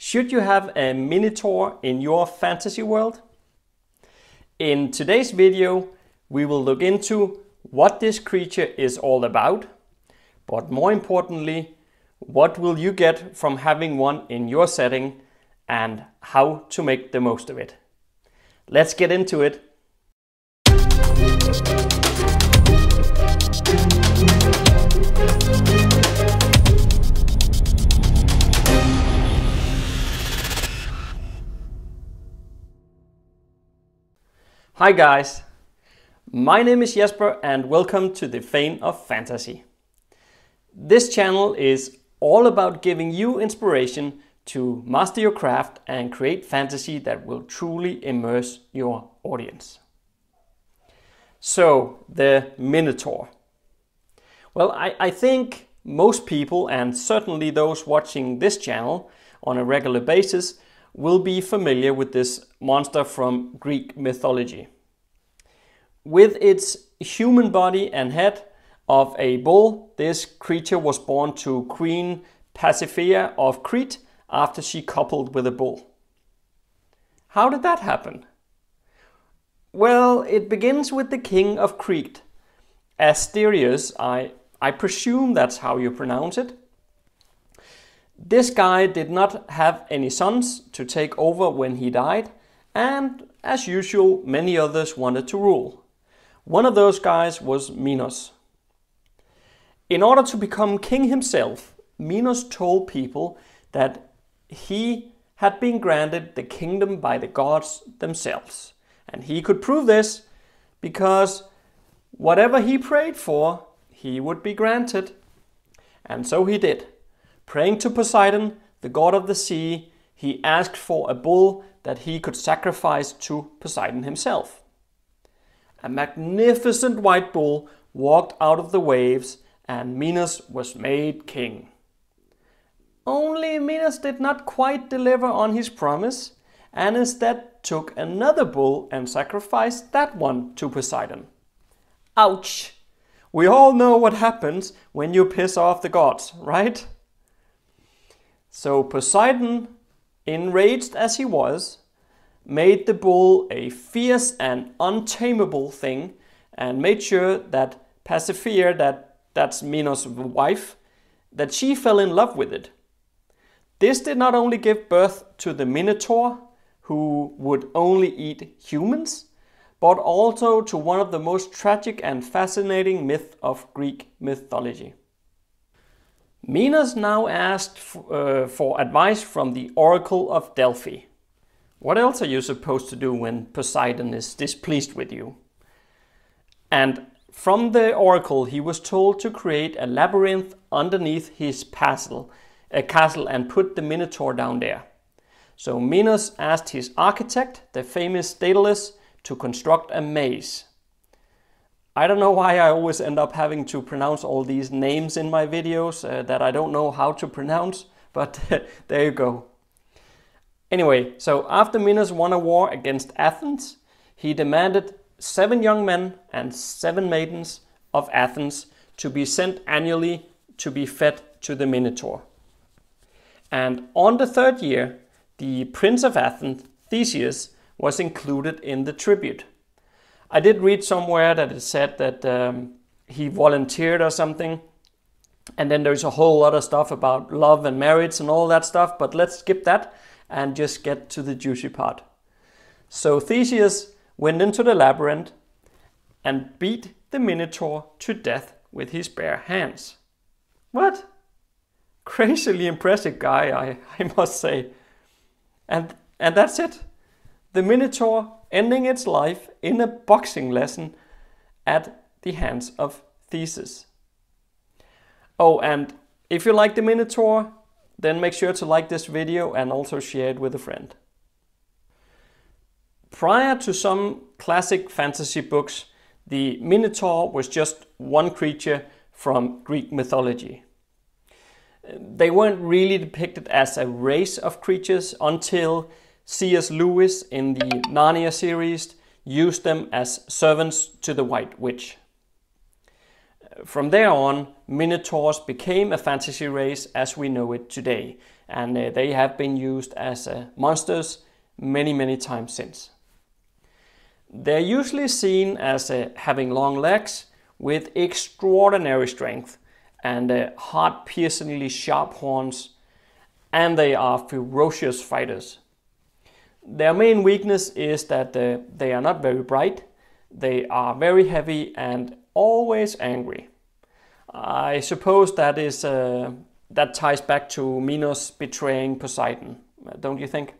Should you have a Minotaur in your fantasy world? In today's video, we will look into what this creature is all about, but more importantly, what will you get from having one in your setting and how to make the most of it. Let's get into it. Hi guys, my name is Jesper and welcome to the Fane of Fantasy. This channel is all about giving you inspiration to master your craft and create fantasy that will truly immerse your audience. So, the Minotaur. Well, I think most people, and certainly those watching this channel on a regular basis, will be familiar with this monster from Greek mythology. With its human body and head of a bull, this creature was born to Queen Pasiphae of Crete after she coupled with a bull. How did that happen? Well, it begins with the king of Crete, Asterius, I presume that's how you pronounce it. This guy did not have any sons to take over when he died, and as usual, many others wanted to rule. One of those guys was Minos. In order to become king himself, Minos told people that he had been granted the kingdom by the gods themselves. And he could prove this because whatever he prayed for, he would be granted. And so he did. Praying to Poseidon, the god of the sea, he asked for a bull that he could sacrifice to Poseidon himself. A magnificent white bull walked out of the waves and Minos was made king. Only Minos did not quite deliver on his promise and instead took another bull and sacrificed that one to Poseidon. Ouch! We all know what happens when you piss off the gods, right? So Poseidon, enraged as he was, made the bull a fierce and untamable thing and made sure that Pasiphae, that's Minos' wife, that she fell in love with it. This did not only give birth to the Minotaur, who would only eat humans, but also to one of the most tragic and fascinating myths of Greek mythology. Minos now asked for advice from the Oracle of Delphi. What else are you supposed to do when Poseidon is displeased with you? And from the oracle he was told to create a labyrinth underneath his castle and put the Minotaur down there. So Minos asked his architect, the famous Daedalus, to construct a maze. I don't know why I always end up having to pronounce all these names in my videos that I don't know how to pronounce, but there you go. Anyway, so after Minos won a war against Athens, he demanded 7 young men and 7 maidens of Athens to be sent annually to be fed to the Minotaur. And on the 3rd year, the Prince of Athens, Theseus, was included in the tribute. I did read somewhere that it said that he volunteered or something, and then there's a whole lot of stuff about love and marriage and all that stuff, but let's skip that and just get to the juicy part. So Theseus went into the labyrinth and beat the Minotaur to death with his bare hands. What? Crazily impressive guy, I must say. And that's it. The Minotaur ending its life in a boxing lesson at the hands of Theseus. Oh, and if you like the Minotaur, then make sure to like this video and also share it with a friend. Prior to some classic fantasy books, the Minotaur was just one creature from Greek mythology. They weren't really depicted as a race of creatures until C.S. Lewis in the Narnia series used them as servants to the White Witch. From there on, Minotaurs became a fantasy race as we know it today, and they have been used as monsters many times since. They're usually seen as having long legs with extraordinary strength and heart-piercingly sharp horns, and they are ferocious fighters. Their main weakness is that they are not very bright, they are very heavy and always angry. I suppose that ties back to Minos betraying Poseidon, don't you think?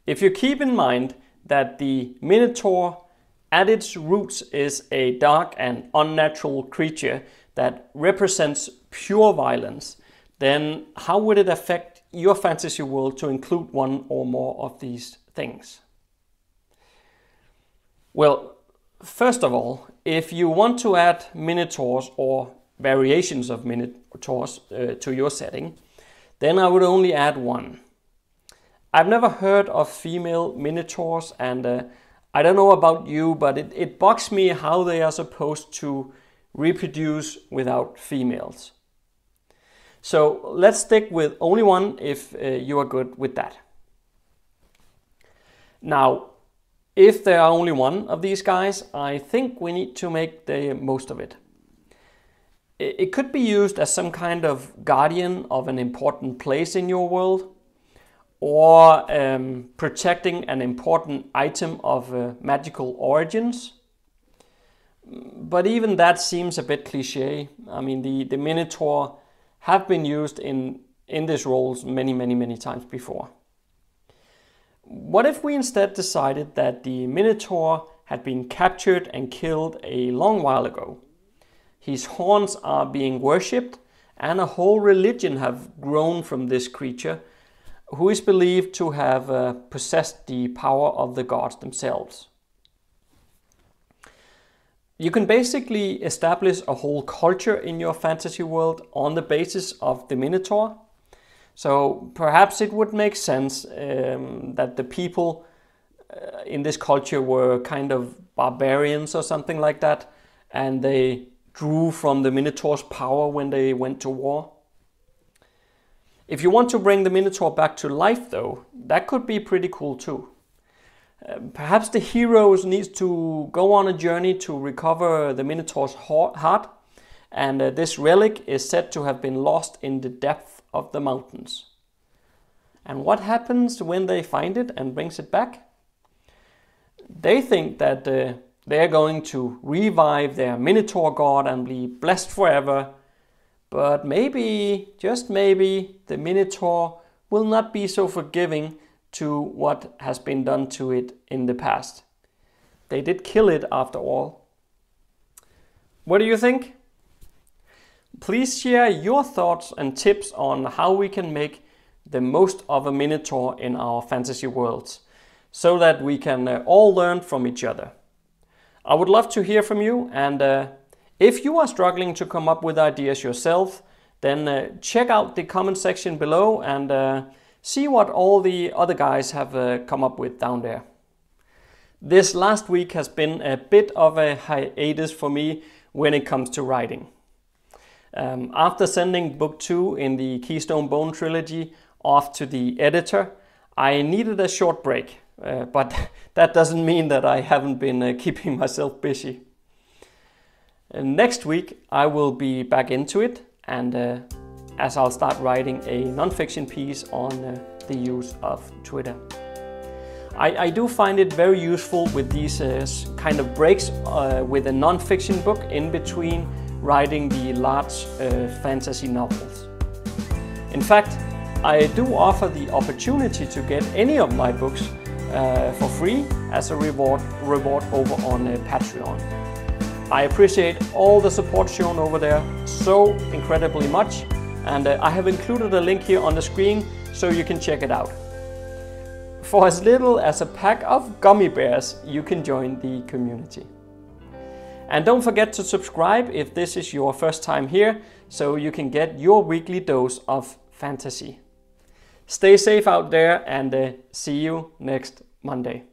If you keep in mind that the Minotaur at its roots is a dark and unnatural creature that represents pure violence, then how would it affect your fantasy world to include one or more of these things? Well, first of all, if you want to add Minotaurs or variations of Minotaurs to your setting, then I would only add one. I've never heard of female Minotaurs, and I don't know about you, but it bugs me how they are supposed to reproduce without females. So let's stick with only one if you are good with that. Now, if there are only one of these guys, I think we need to make the most of it. It could be used as some kind of guardian of an important place in your world, or protecting an important item of magical origins. But even that seems a bit cliche. I mean, the Minotaur have been used in these roles many times before. What if we instead decided that the Minotaur had been captured and killed a long while ago? His horns are being worshipped, and a whole religion have grown from this creature, who is believed to have possessed the power of the gods themselves. You can basically establish a whole culture in your fantasy world on the basis of the Minotaur. So perhaps it would make sense that the people in this culture were kind of barbarians or something like that, and they drew from the Minotaur's power when they went to war. If you want to bring the Minotaur back to life though, that could be pretty cool too. Perhaps the heroes need to go on a journey to recover the Minotaur's heart, and this relic is said to have been lost in the depth of the mountains. And what happens when they find it and brings it back? They think that they're going to revive their Minotaur god and be blessed forever. But maybe, just maybe, the Minotaur will not be so forgiving to what has been done to it in the past. They did kill it after all. What do you think? Please share your thoughts and tips on how we can make the most of a Minotaur in our fantasy worlds, so that we can all learn from each other. I would love to hear from you, and if you are struggling to come up with ideas yourself, then check out the comment section below and see what all the other guys have come up with down there. This last week has been a bit of a hiatus for me when it comes to writing. After sending book 2 in the Keystone Bone trilogy off to the editor, I needed a short break, but that doesn't mean that I haven't been keeping myself busy. Next week I will be back into it, and as I'll start writing a non-fiction piece on the use of Twitter. I do find it very useful with these kind of breaks with a non-fiction book in between writing the large fantasy novels. In fact, I do offer the opportunity to get any of my books for free as a reward over on Patreon. I appreciate all the support shown over there so incredibly much, and I have included a link here on the screen so you can check it out. For as little as a pack of gummy bears, you can join the community. And don't forget to subscribe if this is your first time here, so you can get your weekly dose of fantasy. Stay safe out there, and see you next Monday.